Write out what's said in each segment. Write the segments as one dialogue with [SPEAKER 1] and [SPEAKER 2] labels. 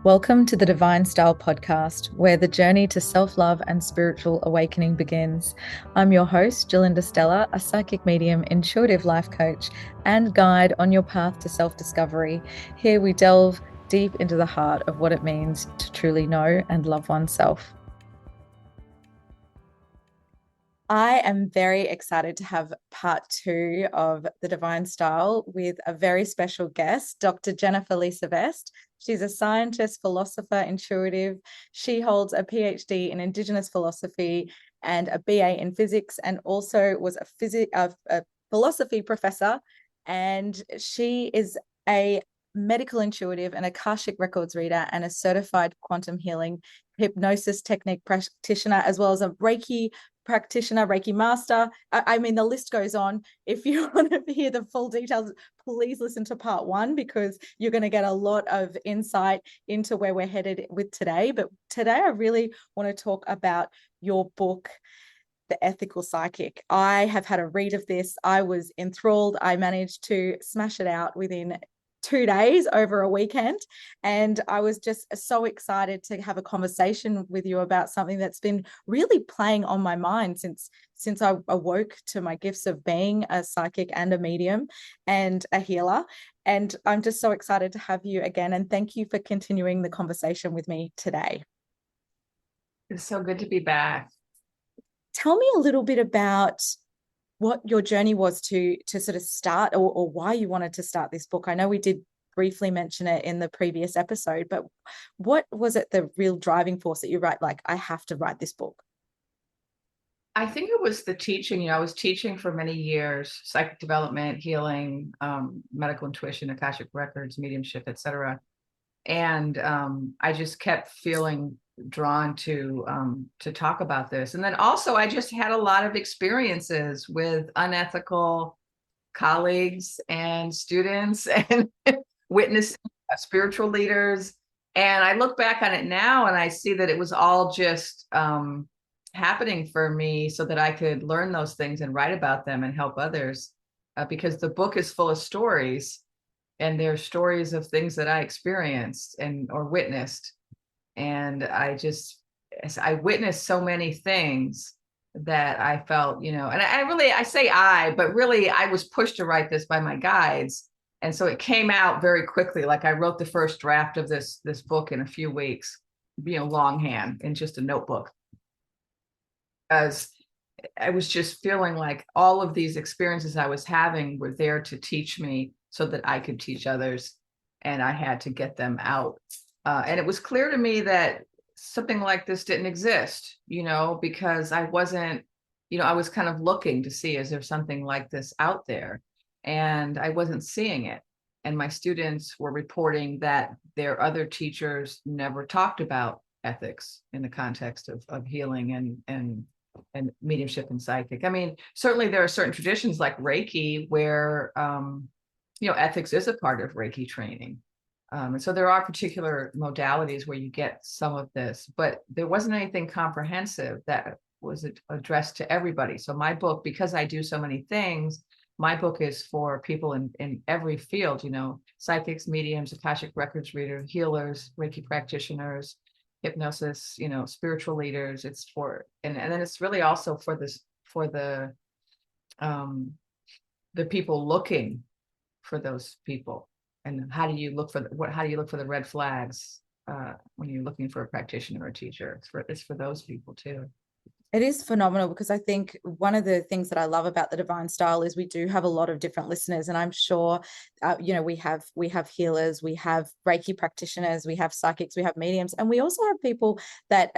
[SPEAKER 1] Welcome to the Divine Style podcast, where the journey to self-love and spiritual awakening begins. I'm your host, Gerlinda Stella, a psychic medium, intuitive life coach, and guide on your path to self-discovery. Here we delve deep into the heart of what it means to truly know and love oneself. I am very excited to have part 2 of the Divine Style with a very special guest, Dr. Jennifer Lisa Vest. She's a scientist, philosopher, intuitive. She holds a PhD in Indigenous philosophy and a BA in physics, and also was a philosophy professor. And she is a medical intuitive, an Akashic records reader, and a certified quantum healing hypnosis technique practitioner, as well as a Reiki practitioner, Reiki master. I mean, the list goes on. If you want to hear the full details, please listen to part 1, because you're going to get a lot of insight into where we're headed with today. But today, I really want to talk about your book, The Ethical Psychic. I have had a read of this. I was enthralled. I managed to smash it out within 2 days over a weekend. And I was just so excited to have a conversation with you about something that's been really playing on my mind since I awoke to my gifts of being a psychic and a medium and a healer. And I'm just so excited to have you again. And thank you for continuing the conversation with me today.
[SPEAKER 2] It's so good to be back.
[SPEAKER 1] Tell me a little bit about what your journey was to sort of start, or why you wanted to start this book. I know we did briefly mention it in the previous episode, but what was it, the real driving force that you write, like, I have to write this book?
[SPEAKER 2] I think it was the teaching. I was teaching for many years, psychic development, healing, medical intuition, Akashic records, mediumship, etc. And I just kept feeling drawn to talk about this. And then also I just had a lot of experiences with unethical colleagues and students and witnessing spiritual leaders. And I look back on it now and I see that it was all just happening for me so that I could learn those things and write about them and help others, because the book is full of stories, and they're stories of things that I experienced or witnessed. And I witnessed so many things that I felt, and I say but really I was pushed to write this by my guides. And so it came out very quickly. Like, I wrote the first draft of this book in a few weeks, longhand in just a notebook, as I was just feeling like all of these experiences I was having were there to teach me so that I could teach others, and I had to get them out. And it was clear to me that something like this didn't exist, because I wasn't, I was kind of looking to see, is there something like this out there? And I wasn't seeing it. And my students were reporting that their other teachers never talked about ethics in the context of healing and mediumship and psychic. I mean, certainly there are certain traditions like Reiki where, ethics is a part of Reiki training. And so there are particular modalities where you get some of this, but there wasn't anything comprehensive that was addressed to everybody. So my book, because I do so many things, my book is for people in every field, psychics, mediums, Akashic records readers, healers, Reiki practitioners, hypnosis, spiritual leaders. It's for, and then it's really also for the people looking for those people. And how do you look for the red flags when you're looking for a practitioner or a teacher? It's for those people too.
[SPEAKER 1] It is phenomenal, because I think one of the things that I love about the Divine Style is we do have a lot of different listeners, and I'm sure, we have healers, we have Reiki practitioners, we have psychics, we have mediums, and we also have people that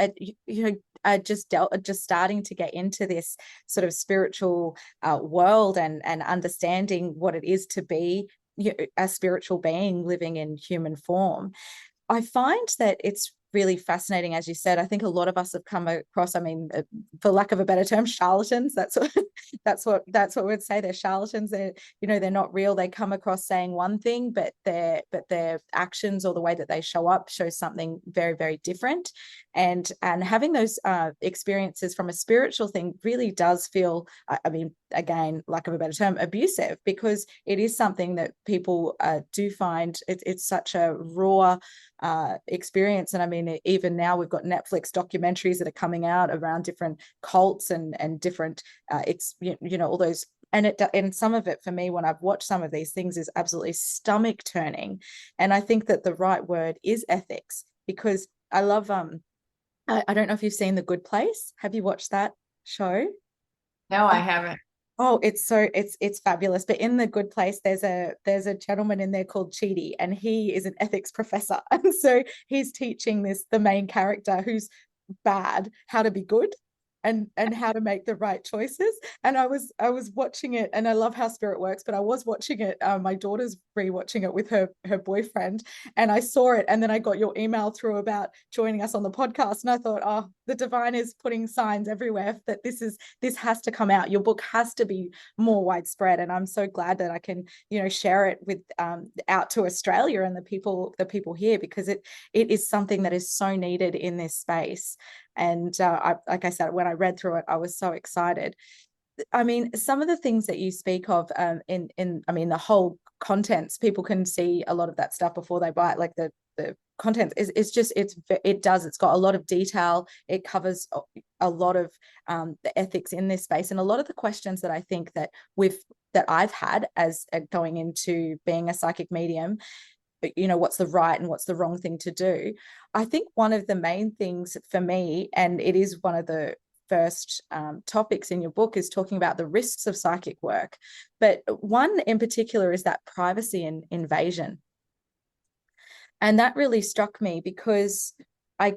[SPEAKER 1] are just starting to get into this sort of spiritual world and understanding what it is to be a spiritual being living in human form. I find that it's really fascinating, as you said. I think a lot of us have come across, I mean, for lack of a better term, charlatans. That's what that's what we'd say. They're charlatans. They're, you know, they're not real. They come across saying one thing, but their actions or the way that they show up shows something very, very different. And having those experiences from a spiritual thing really does feel, I mean, again, lack of a better term, abusive, because it is something that people do find it's such a raw experience. And I mean, even now we've got Netflix documentaries that are coming out around different cults and different you know, all those. And some of it for me, when I've watched some of these things, is absolutely stomach turning. And I think that the right word is ethics, because I love I don't know if you've seen The Good Place. Have you watched that show?
[SPEAKER 2] No, I haven't.
[SPEAKER 1] Oh, it's fabulous. But in The Good Place, there's a gentleman in there called Chidi, and he is an ethics professor. And so he's teaching the main character who's bad how to be good and how to make the right choices. And I was watching it, and I love how spirit works, but I was watching it, my daughter's rewatching it with her boyfriend, and I saw it, and then I got your email through about joining us on the podcast, and I thought, oh, the divine is putting signs everywhere that this has to come out. Your book has to be more widespread, and I'm so glad that I can, you know, share it with out to Australia and the people here, because it is something that is so needed in this space. And like I said, when I read through it, I was so excited. I mean, some of the things that you speak of in I mean, the whole contents, people can see a lot of that stuff before they buy it. Like the content is just, it's got a lot of detail. It covers a lot of the ethics in this space, and a lot of the questions that I think that I've had as going into being a psychic medium. You know, what's the right and what's the wrong thing to do? I think one of the main things for me, and it is one of the first topics in your book, is talking about the risks of psychic work. But one in particular is that privacy and invasion. And that really struck me, because I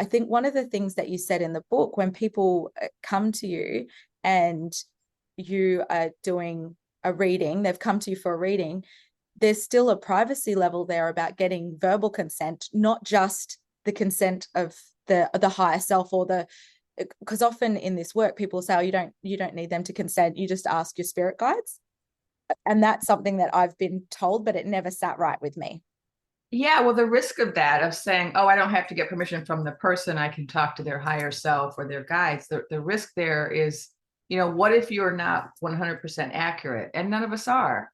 [SPEAKER 1] think one of the things that you said in the book, when people come to you and you are doing a reading, they've come to you for a reading, there's still a privacy level there about getting verbal consent, not just the consent of the higher self, or because often in this work people say, oh, you don't need them to consent, you just ask your spirit guides. And that's something that I've been told, but it never sat right with me.
[SPEAKER 2] Yeah, well, the risk of that, of saying, oh, I don't have to get permission from the person, I can talk to their higher self or their guides. The risk there is, you know, what if you're not 100% accurate? And none of us are.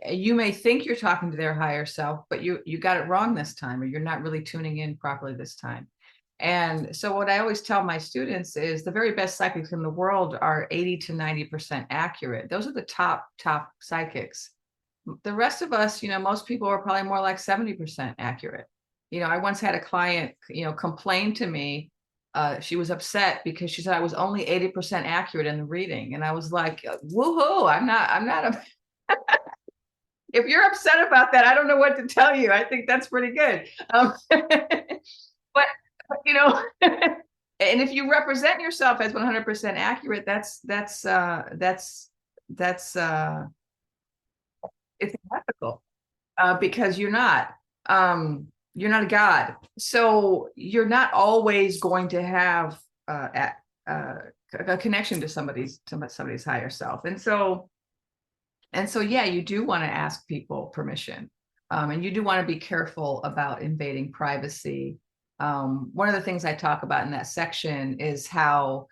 [SPEAKER 2] You may think you're talking to their higher self, but you got it wrong this time, or you're not really tuning in properly this time. And so what I always tell my students is the very best psychics in the world are 80 to 90% accurate. Those are the top psychics. The rest of us, you know, most people are probably more like 70% accurate. You know, I once had a client, you know, complain to me. She was upset because she said I was only 80% accurate in the reading. And I was like, woohoo, I'm not if you're upset about that, I don't know what to tell you. I think that's pretty good. But you know, and if you represent yourself as 100% accurate, that's it's unethical, because you're not a god, so you're not always going to have a connection to somebody's higher self. And so yeah, you do want to ask people permission, and you do want to be careful about invading privacy. One of the things I talk about in that section is how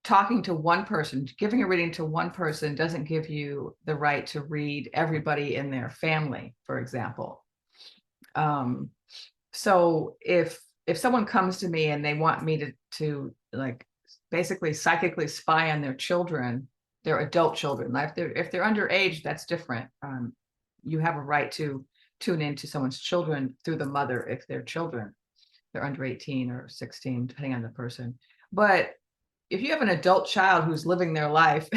[SPEAKER 2] talking to one person, giving a reading to one person, doesn't give you the right to read everybody in their family, for example. So if someone comes to me and they want me to like basically psychically spy on their children, their adult children, like if they're underage, that's different. You have a right to tune into someone's children through the mother if they're children. They're under 18 or 16, depending on the person. But if you have an adult child who's living their life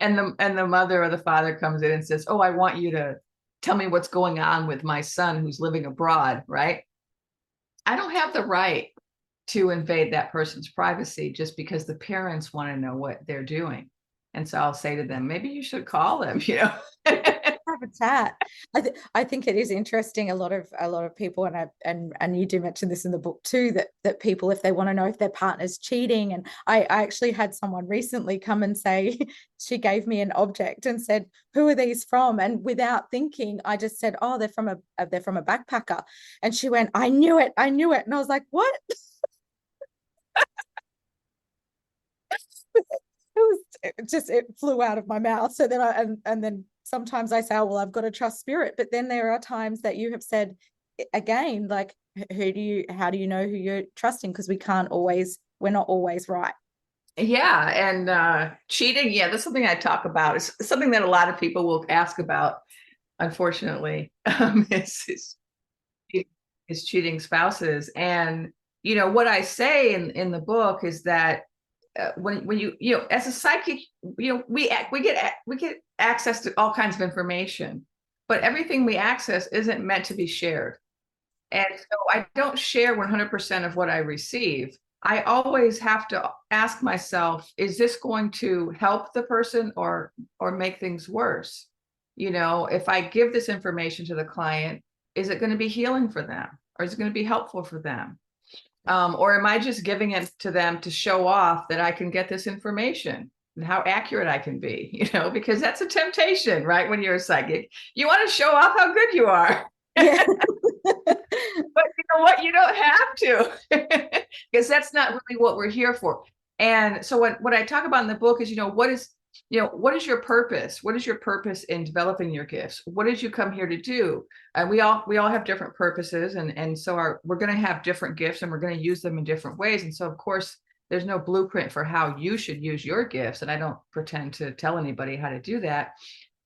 [SPEAKER 2] and the mother or the father comes in and says, oh, I want you to tell me what's going on with my son who's living abroad, right? I don't have the right to invade that person's privacy just because the parents want to know what they're doing. And so I'll say to them, maybe you should call him, you know.
[SPEAKER 1] Have a chat. I think it is interesting. A lot of people, and you do mention this in the book too, that people, if they want to know if their partner's cheating, and I actually had someone recently come and say, she gave me an object and said, "Who are these from?" And without thinking, I just said, "Oh, they're from a backpacker," and she went, "I knew it, I knew it," and I was like, "What?" It flew out of my mouth. So then and then sometimes I say, oh, well, I've got to trust spirit. But then there are times that you have said again, like, how do you know who you're trusting? Because we're not always right.
[SPEAKER 2] Yeah, and cheating, yeah, that's something I talk about. It's something that a lot of people will ask about, unfortunately, is cheating spouses. And you know what I say in the book is that when you know, as a psychic, you know, we get access to all kinds of information, but everything we access isn't meant to be shared. And so I don't share 100% of what I receive. I always have to ask myself, is this going to help the person or make things worse? You know, if I give this information to the client, is it going to be healing for them, or is it going to be helpful for them? Or am I just giving it to them to show off that I can get this information and how accurate I can be? You know, because that's a temptation, right? When you're a psychic, you want to show off how good you are.
[SPEAKER 1] Yeah.
[SPEAKER 2] But you know what? You don't have to, because that's not really what we're here for. And so what I talk about in the book is, what is your purpose? What is your purpose in developing your gifts? What did you come here to do? And we all have different purposes, and so we're going to have different gifts, and we're going to use them in different ways. And so, of course, there's no blueprint for how you should use your gifts, and I don't pretend to tell anybody how to do that.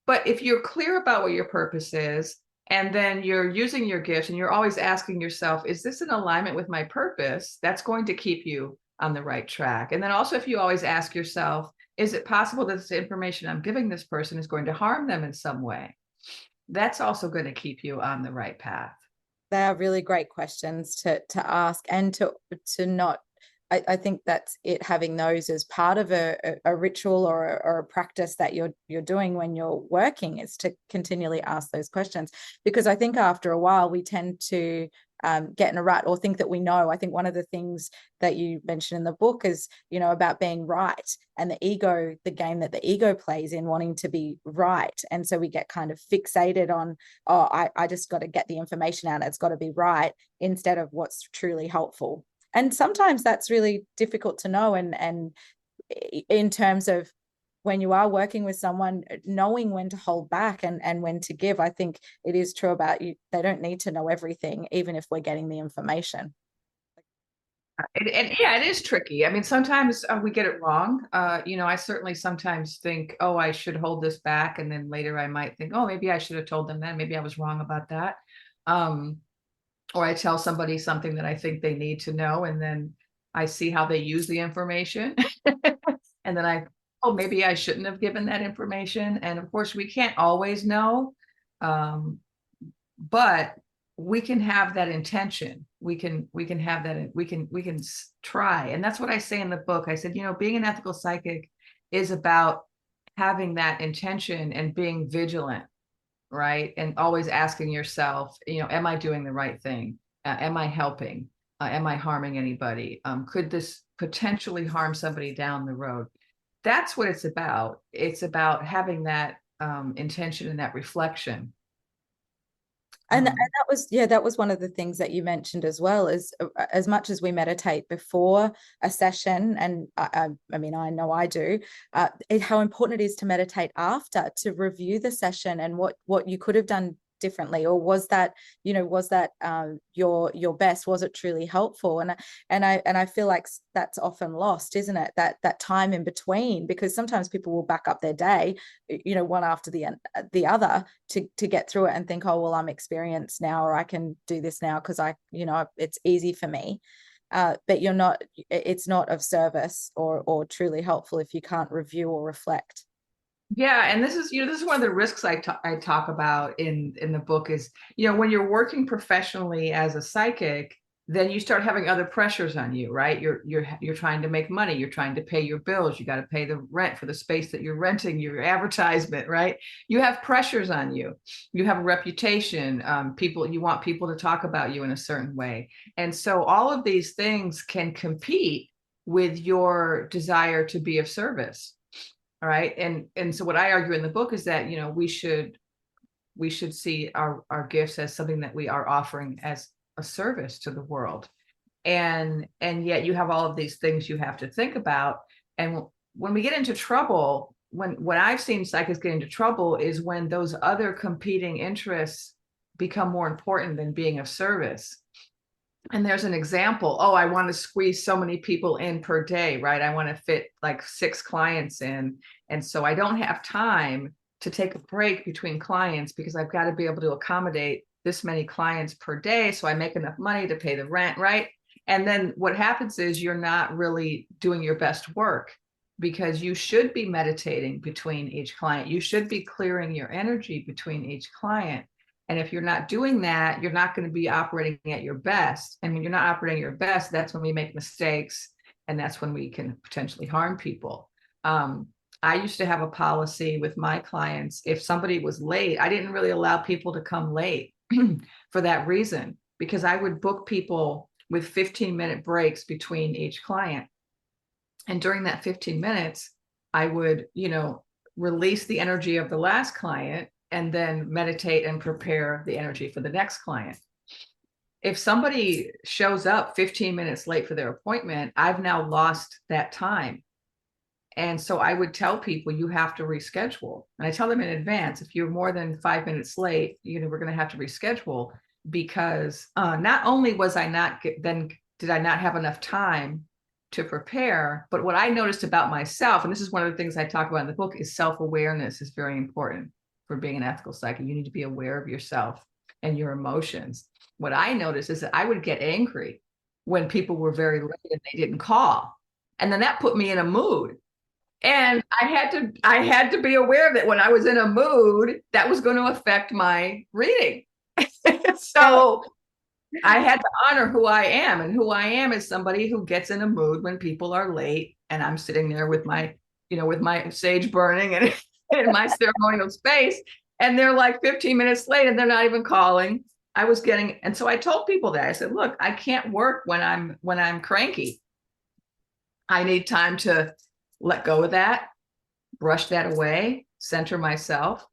[SPEAKER 2] But if you're clear about what your purpose is, and then you're using your gifts, and you're always asking yourself, is this in alignment with my purpose? That's going to keep you on the right track. And then also, if you always ask yourself, is it possible that this information I'm giving this person is going to harm them in some way? That's also going to keep you on the right path.
[SPEAKER 1] They are really great questions to ask, and to not. I think that's it, having those as part of a ritual or a practice that you're doing when you're working, is to continually ask those questions, because I think after a while we tend to get in a rut or think that we know. I think one of the things that you mentioned in the book is, about being right, and the game that the ego plays in wanting to be right. And so we get kind of fixated on, oh, I just got to get the information out. It's got to be right, instead of what's truly helpful. And sometimes that's really difficult to know. And in terms of when you are working with someone, knowing when to hold back and when to give, I think it is true about you. They don't need to know everything, even if we're getting the information.
[SPEAKER 2] And yeah, it is tricky. I mean, sometimes we get it wrong. I certainly sometimes think, oh, I should hold this back. And then later I might think, oh, maybe I should have told them that. Maybe I was wrong about that. Um, or I tell somebody something that I think they need to know, and then I see how they use the information. And then oh, maybe I shouldn't have given that information. And of course, we can't always know. Um, but we can have that intention. We can have that, we can try. And that's what I say in the book. I said, being an ethical psychic is about having that intention and being vigilant, right? And always asking yourself, am I doing the right thing? Am I helping? Am I harming anybody? Could this potentially harm somebody down the road? That's what it's about. It's about having that intention and that reflection.
[SPEAKER 1] And that was one of the things that you mentioned as well, is as much as we meditate before a session, and I mean, I know I do, how important it is to meditate after, to review the session and what you could have done differently, or was that your best? Was it truly helpful? And I feel like that's often lost, isn't it, that time in between, because sometimes people will back up their day, one after the other, to get through it and think, oh, well, I'm experienced now, or I can do this now because it's easy for me. But it's not of service or truly helpful if you can't review or reflect.
[SPEAKER 2] Yeah, and this is one of the risks I talk about in the book is, when you're working professionally as a psychic, then you start having other pressures on you, right? You're trying to make money, you're trying to pay your bills, you got to pay the rent for the space that you're renting, your advertisement, right? You have pressures on you. You have a reputation. People, you want people to talk about you in a certain way, and so all of these things can compete with your desire to be of service. All right, and so what I argue in the book is that we should see our gifts as something that we are offering as a service to the world, and yet you have all of these things you have to think about. And when we get into trouble, when I've seen psychics get into trouble is when those other competing interests become more important than being of service. And there's an example. Oh, I want to squeeze so many people in per day, right? I want to fit like 6 clients in, and so I don't have time to take a break between clients because I've got to be able to accommodate this many clients per day so I make enough money to pay the rent, right? And then what happens is you're not really doing your best work, because you should be meditating between each client. You should be clearing your energy between each client. And if you're not doing that, you're not going to be operating at your best. And when you're not operating at your best, that's when we make mistakes. And that's when we can potentially harm people. I used to have a policy with my clients. If somebody was late, I didn't really allow people to come late for that reason, because I would book people with 15-minute breaks between each client. And during that 15 minutes, I would, release the energy of the last client and then meditate and prepare the energy for the next client. If somebody shows up 15 minutes late for their appointment, I've now lost that time. And so I would tell people, you have to reschedule. And I tell them in advance, if you're more than 5 minutes late, we're going to have to reschedule, because not only was I not, then did I not have enough time to prepare, but what I noticed about myself, and this is one of the things I talk about in the book, is self-awareness is very important for being an ethical psychic. You need to be aware of yourself and your emotions. What I noticed is that I would get angry when people were very late and they didn't call. And then that put me in a mood. And I had to be aware that when I was in a mood, that was going to affect my reading. So I had to honor who I am. And who I am is somebody who gets in a mood when people are late, and I'm sitting there with my, with my sage burning and in my ceremonial space, and they're like 15 minutes late and they're not even calling. And so I told people that. I said, look, I can't work when I'm cranky. I need time to let go of that, brush that away, center myself,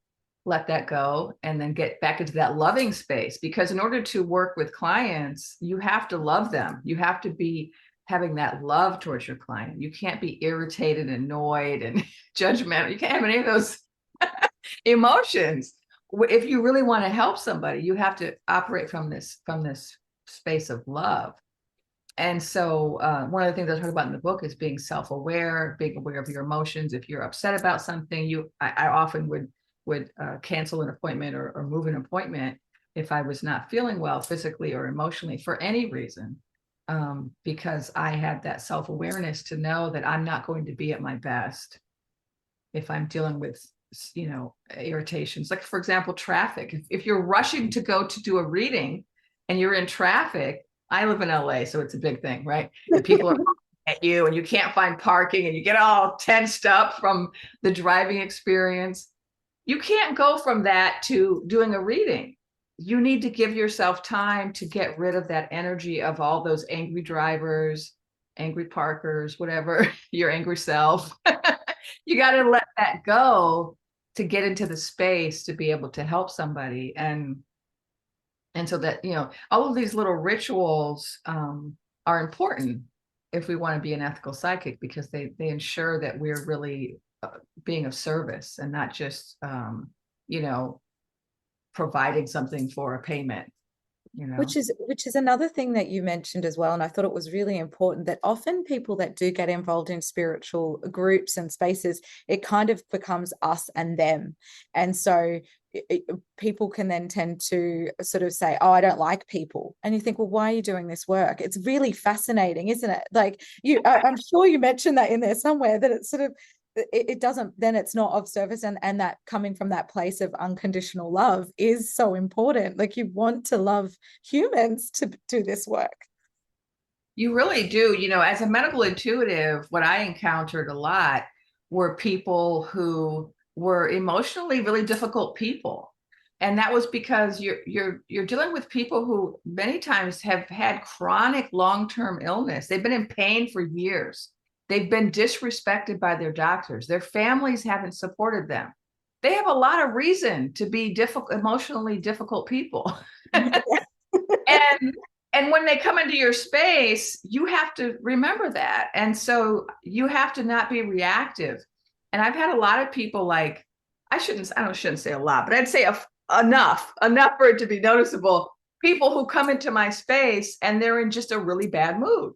[SPEAKER 2] let that go, and then get back into that loving space. Because in order to work with clients, you have to love them. You have to be having that love towards your client. You can't be irritated, annoyed, and judgmental. You can't have any of those emotions. If you really want to help somebody, you have to operate from this space of love. And so one of the things I talk about in the book is being self-aware, being aware of your emotions. If you're upset about something, I often would cancel an appointment or move an appointment if I was not feeling well physically or emotionally for any reason, because I had that self-awareness to know that I'm not going to be at my best if I'm dealing with irritations. Like, for example, traffic. If you're rushing to go to do a reading and you're in traffic, I live in LA, so it's a big thing, right? And people are at you and you can't find parking and you get all tensed up from the driving experience. You can't go from that to doing a reading. You need to give yourself time to get rid of that energy of all those angry drivers, angry parkers, whatever, your angry self. You got to let that go to get into the space to be able to help somebody. And so that, all of these little rituals are important if we want to be an ethical psychic, because they ensure that we're really being of service and not just, providing something for a payment.
[SPEAKER 1] Which is another thing that you mentioned as well. And I thought it was really important that often people that do get involved in spiritual groups and spaces, it kind of becomes us and them. And so people can then tend to sort of say, oh, I don't like people. And you think, well, why are you doing this work? It's really fascinating, isn't it? Like I'm sure you mentioned that in there somewhere, that it's sort of, it doesn't, then it's not of service, and that coming from that place of unconditional love is so important. Like, you want to love humans to do this work.
[SPEAKER 2] You really do. As a medical intuitive, what I encountered a lot were people who were emotionally really difficult people. And that was because you're dealing with people who many times have had chronic long-term illness. They've been in pain for years. They've been disrespected by their doctors. Their families haven't supported them. They have a lot of reason to be emotionally difficult people. and and when they come into your space, you have to remember that. And so you have to not be reactive. And I've had a lot of people, like, I shouldn't say a lot, but I'd say enough for it to be noticeable. People who come into my space and they're in just a really bad mood.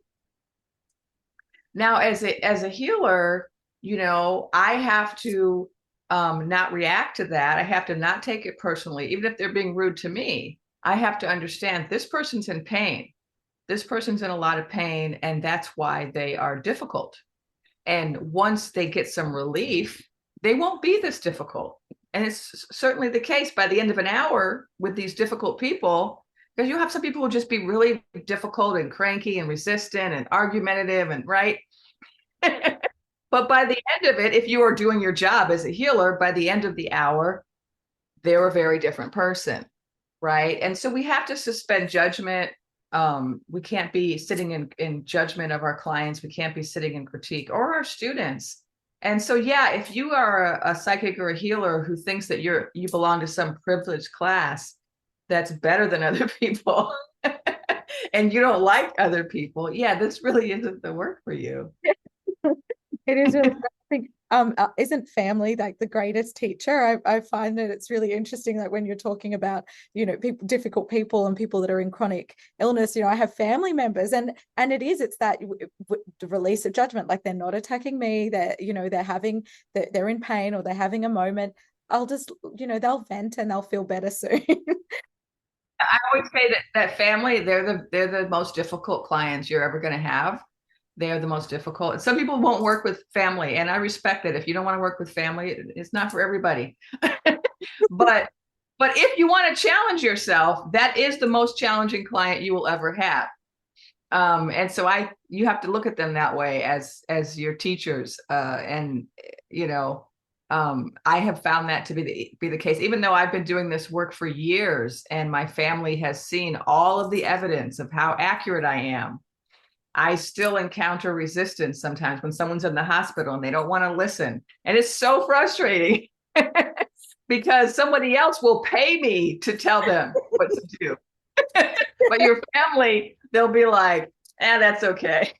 [SPEAKER 2] Now, as a healer, I have to not react to that. I have to not take it personally, even if they're being rude to me. I have to understand this person's in pain. This person's in a lot of pain, and that's why they are difficult. And once they get some relief, they won't be this difficult. And it's certainly the case by the end of an hour with these difficult people, because you have some people who just be really difficult and cranky and resistant and argumentative and right. But by the end of it, if you are doing your job as a healer, by the end of the hour, they're a very different person, right? And so we have to suspend judgment. We can't be sitting in judgment of our clients. We can't be sitting in critique or our students. And so, yeah, if you are a psychic or a healer who thinks that you belong to some privileged class that's better than other people, and you don't like other people, yeah, this really isn't the work for you.
[SPEAKER 1] It is really, I think, isn't family like the greatest teacher? I find that it's really interesting, like when you're talking about, people, difficult people and people that are in chronic illness, I have family members and it's that the release of judgment, like they're not attacking me, they're in pain or they're having a moment. I'll just, they'll vent and they'll feel better soon.
[SPEAKER 2] I always say that family, they're the most difficult clients you're ever going to have. They are the most difficult. Some people won't work with family, and I respect it. If you don't want to work with family, it's not for everybody. but if you want to challenge yourself, that is the most challenging client you will ever have. And so you have to look at them that way as your teachers. And I have found that to be the case, even though I've been doing this work for years, and my family has seen all of the evidence of how accurate I am. I still encounter resistance sometimes when someone's in the hospital and they don't want to listen. And it's so frustrating because somebody else will pay me to tell them what to do. But your family, they'll be like, that's okay.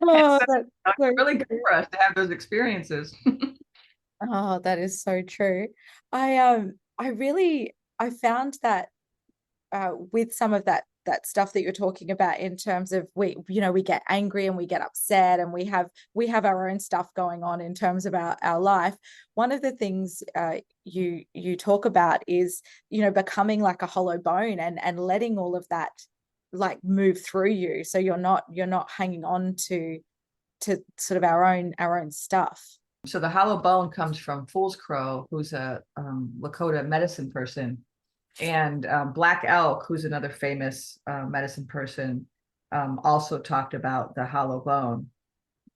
[SPEAKER 1] Oh,
[SPEAKER 2] So
[SPEAKER 1] that's
[SPEAKER 2] it's
[SPEAKER 1] so
[SPEAKER 2] really good
[SPEAKER 1] true.
[SPEAKER 2] for us to have those experiences.
[SPEAKER 1] Oh, that is so true. I found that with some of that stuff that you're talking about, in terms of we get angry and we get upset and we have our own stuff going on in terms of our life. One of the things you talk about is becoming like a hollow bone and letting all of that like move through you, so you're not hanging on to sort of our own stuff.
[SPEAKER 2] So the hollow bone comes from Fool's Crow, who's a Lakota medicine person. And Black Elk, who's another famous medicine person, also talked about the hollow bone.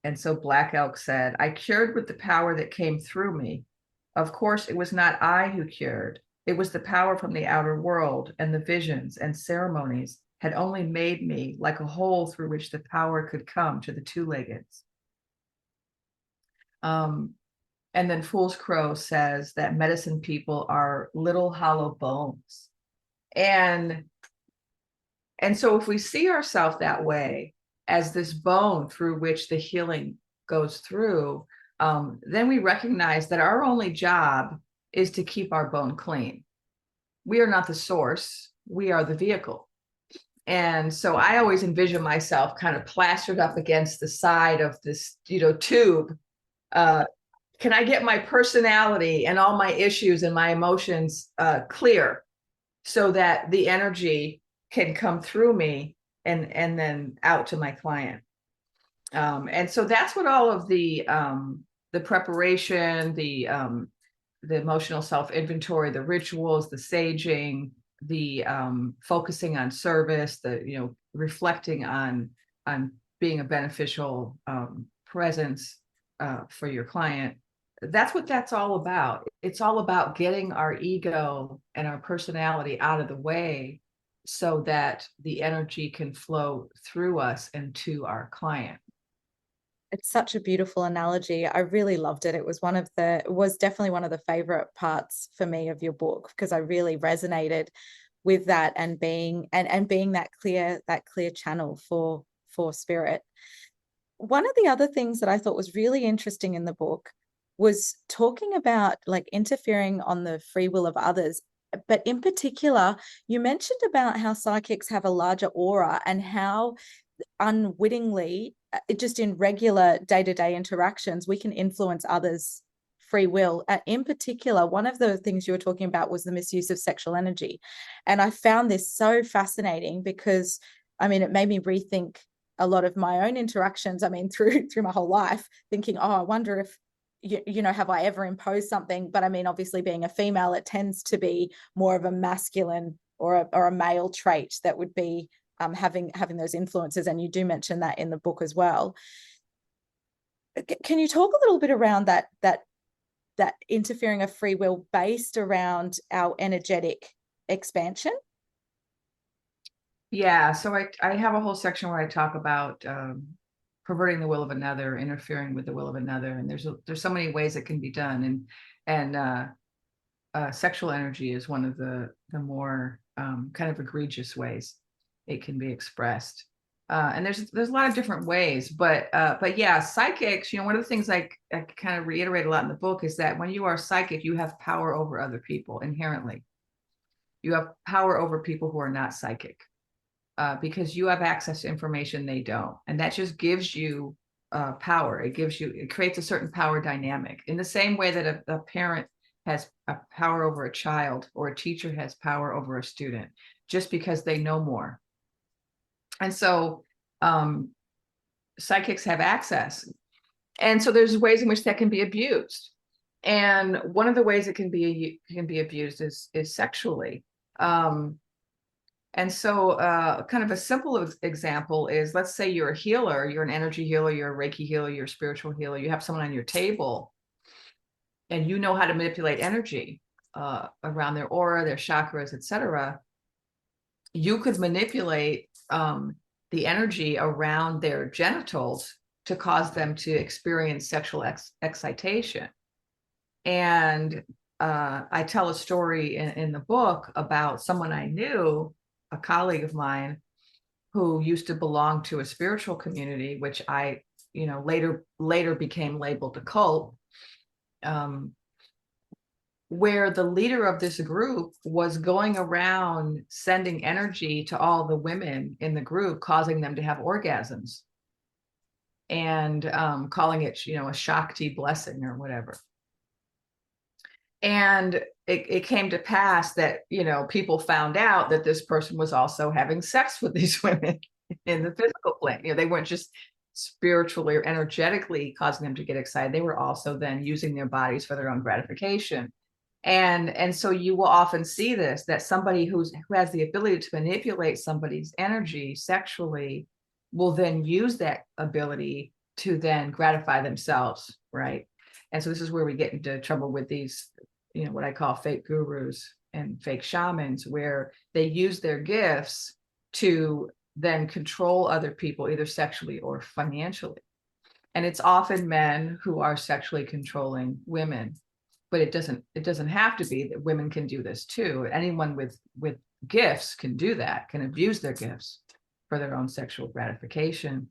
[SPEAKER 2] And so Black Elk said, I cured with the power that came through me. Of course, it was not I who cured. It was the power from the outer world, and the visions and ceremonies had only made me like a hole through which the power could come to the two-leggeds. And then Fool's Crow says that medicine people are little hollow bones. And so if we see ourselves that way, as this bone through which the healing goes through, then we recognize that our only job is to keep our bone clean. We are not the source, we are the vehicle. And so I always envision myself kind of plastered up against the side of this, tube. Can I get my personality and all my issues and my emotions clear, so that the energy can come through me and then out to my client? And so that's what all of the preparation, the emotional self-inventory, the rituals, the saging, the focusing on service, the reflecting on being a beneficial presence for your client. That's what that's all about. It's all about getting our ego and our personality out of the way so that the energy can flow through us and to our client.
[SPEAKER 1] It's such a beautiful analogy. I really loved it. It was definitely one of the favorite parts for me of your book, because I really resonated with that, and being that clear channel for spirit. One of the other things that I thought was really interesting in the book was talking about like interfering on the free will of others. But in particular, you mentioned about how psychics have a larger aura, and how unwittingly, just in regular day-to-day interactions, we can influence others' free will. In particular, one of the things you were talking about was the misuse of sexual energy. And I found this so fascinating because, I mean, it made me rethink a lot of my own interactions. I mean, through my whole life, thinking, oh, I wonder if, have I ever imposed something? But I mean, obviously being a female, it tends to be more of a masculine or a male trait that would be having those influences. And you do mention that in the book as well. Can you talk a little bit around that interfering of free will based around our energetic expansion?
[SPEAKER 2] Yeah, so I have a whole section where I talk about perverting the will of another, interfering with the will of another, and there's so many ways it can be done, and sexual energy is one of the more kind of egregious ways it can be expressed. And there's a lot of different ways, but yeah, psychics. One of the things I kind of reiterate a lot in the book is that when you are psychic, you have power over other people inherently. You have power over people who are not psychic. Because you have access to information they don't, and that just gives you power. It creates a certain power dynamic in the same way that a parent has a power over a child, or a teacher has power over a student, just because they know more. And so psychics have access, and so there's ways in which that can be abused. And one of the ways it can be abused is sexually. And so kind of a simple example is, let's say you're a healer, you're an energy healer, you're a Reiki healer, you're a spiritual healer, you have someone on your table, and you know how to manipulate energy around their aura, their chakras, etc. You could manipulate the energy around their genitals to cause them to experience sexual excitation. And I tell a story in the book about someone I knew, a colleague of mine, who used to belong to a spiritual community, which I, later became labeled a cult, where the leader of this group was going around sending energy to all the women in the group, causing them to have orgasms, and calling it, a Shakti blessing or whatever. And it came to pass that, people found out that this person was also having sex with these women in the physical plane. They weren't just spiritually or energetically causing them to get excited. They were also then using their bodies for their own gratification. And so you will often see this, that somebody who has the ability to manipulate somebody's energy sexually will then use that ability to then gratify themselves, right? And so this is where we get into trouble with these, what I call fake gurus and fake shamans, where they use their gifts to then control other people, either sexually or financially. And it's often men who are sexually controlling women, but it doesn't have to be. That women can do this too. Anyone with gifts can do that, can abuse their gifts for their own sexual gratification.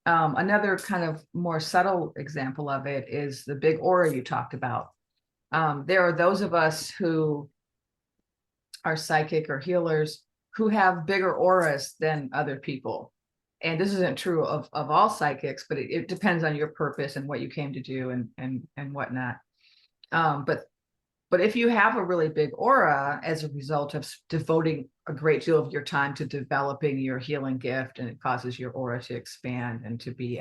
[SPEAKER 2] Another kind of more subtle example of it is the big aura you talked about. There are those of us who are psychic or healers who have bigger auras than other people. And this isn't true of all psychics, but it depends on your purpose and what you came to do and whatnot. But if you have a really big aura as a result of devoting a great deal of your time to developing your healing gift, and it causes your aura to expand and to be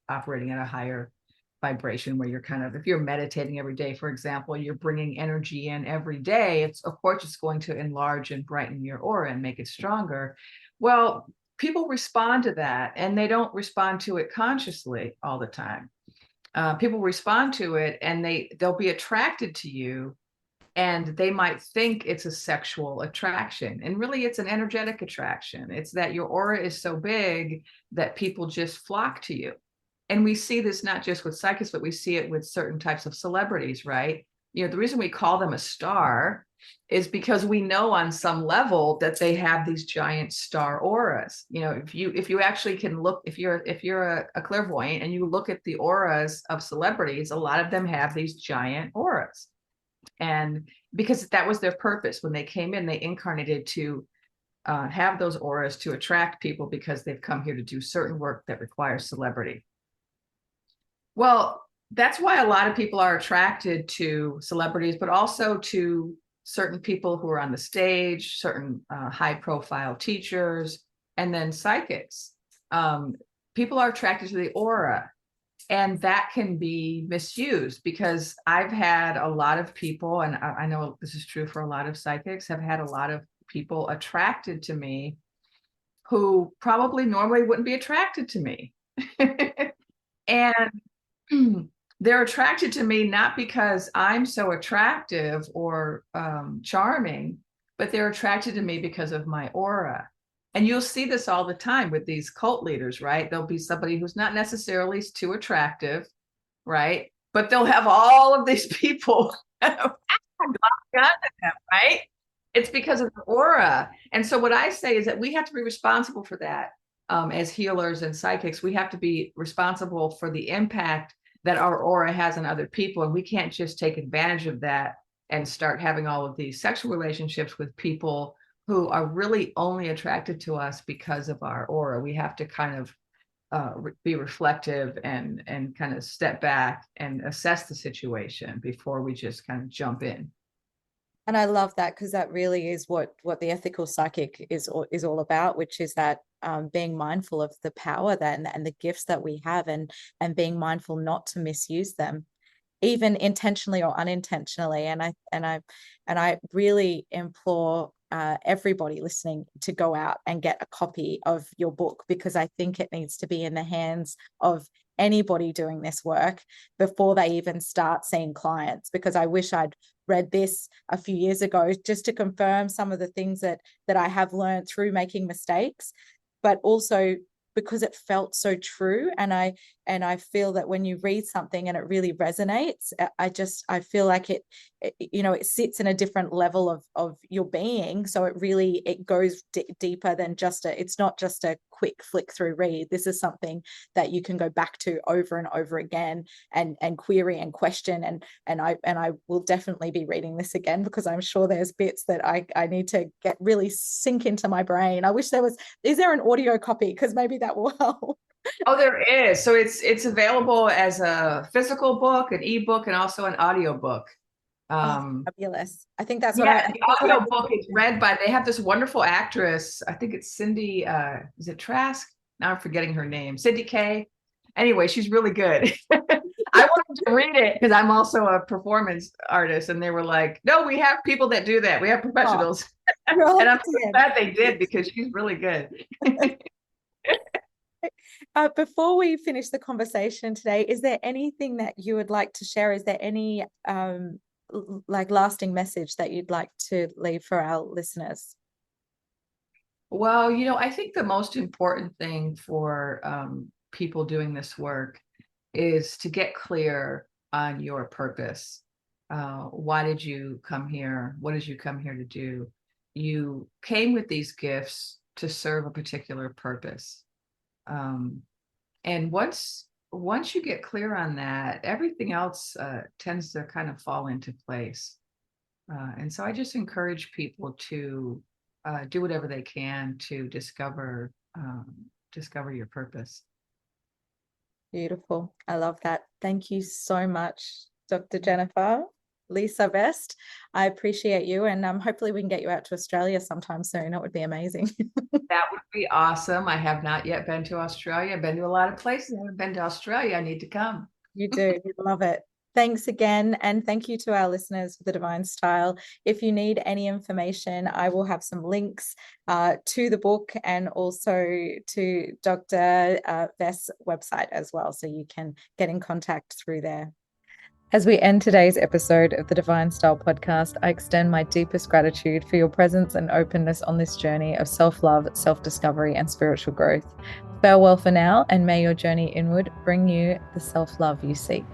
[SPEAKER 2] operating at a higher vibration where you're kind of, if you're meditating every day, for example, you're bringing energy in every day, it's of course it's going to enlarge and brighten your aura and make it stronger. Well, people respond to that, and they don't respond to it consciously all the time. People respond to it, and they'll be attracted to you, and they might think it's a sexual attraction, and really it's an energetic attraction. It's that your aura is so big that people just flock to you. And we see this not just with psychics, but we see it with certain types of celebrities, right? You know, the reason we call them a star is because we know on some level that they have these giant star auras. You know, if you actually can look, if you're a clairvoyant and you look at the auras of celebrities, a lot of them have these giant auras. And because that was their purpose when they came in, they incarnated to have those auras to attract people because they've come here to do certain work that requires celebrity. Well, that's why a lot of people are attracted to celebrities, but also to certain people who are on the stage, certain high profile teachers, and then psychics. People are attracted to the aura, and that can be misused, because I've had a lot of people, and I know this is true for a lot of psychics, have had a lot of people attracted to me who probably normally wouldn't be attracted to me. And they're attracted to me not because I'm so attractive or charming, but they're attracted to me because of my aura. And you'll see this all the time with these cult leaders, right? There'll be somebody who's not necessarily too attractive, right? But they'll have all of these people right? It's because of the aura. And so what I say is that we have to be responsible for that. As healers and psychics, we have to be responsible for the impact that our aura has on other people. And we can't just take advantage of that and start having all of these sexual relationships with people who are really only attracted to us because of our aura. We have to kind of be reflective and kind of step back and assess the situation before we just kind of jump in.
[SPEAKER 1] And I love that, because that really is what the ethical psychic is all about, which is that being mindful of the power that and the gifts that we have, and being mindful not to misuse them, even intentionally or unintentionally. And I really implore everybody listening to go out and get a copy of your book, because I think it needs to be in the hands of anybody doing this work before they even start seeing clients, because I wish I'd read this a few years ago just to confirm some of the things that I have learned through making mistakes, but also because it felt so true. And I feel that when you read something and it really resonates, I feel like it it sits in a different level of your being. So it goes deeper than it's not just a quick flick through read. This is something that you can go back to over and over again and query and question. And I will definitely be reading this again, because I'm sure there's bits that I need to get really sink into my brain. I wish is there an audio copy? Because maybe that will help.
[SPEAKER 2] Oh, there is. So it's available as a physical book, an ebook, and also an audio book.
[SPEAKER 1] Fabulous. I think that's
[SPEAKER 2] Yeah, the audio book is read by, they have this wonderful actress. I think it's Cindy, is it Trask? Now I'm forgetting her name. Cindy Kay. Anyway, she's really good. I wanted to read it because I'm also a performance artist, and they were like, no, we have people that do that. We have professionals. And I'm so glad they did, because she's really good.
[SPEAKER 1] Before we finish the conversation today, is there anything that you would like to share? Is there any lasting message that you'd like to leave for our listeners?
[SPEAKER 2] Well, I think the most important thing for people doing this work is to get clear on your purpose. Why did you come here? What did you come here to do? You came with these gifts to serve a particular purpose. And once you get clear on that, everything else tends to kind of fall into place. And so I just encourage people to do whatever they can to discover your purpose.
[SPEAKER 1] Beautiful. I love that. Thank you so much, Dr. Jennifer Lisa Vest. I appreciate you, and hopefully we can get you out to Australia sometime soon. It would be amazing.
[SPEAKER 2] That would be awesome. I have not yet been to Australia. I've been to a lot of places. I haven't been to Australia. I need to come.
[SPEAKER 1] You do. You love it. Thanks again. And thank you to our listeners for the Divine Style. If you need any information, I will have some links to the book and also to Dr. Vest's website as well. So you can get in contact through there. As we end today's episode of the Divine Style podcast, I extend my deepest gratitude for your presence and openness on this journey of self-love, self-discovery, and spiritual growth. Farewell for now, and may your journey inward bring you the self-love you seek.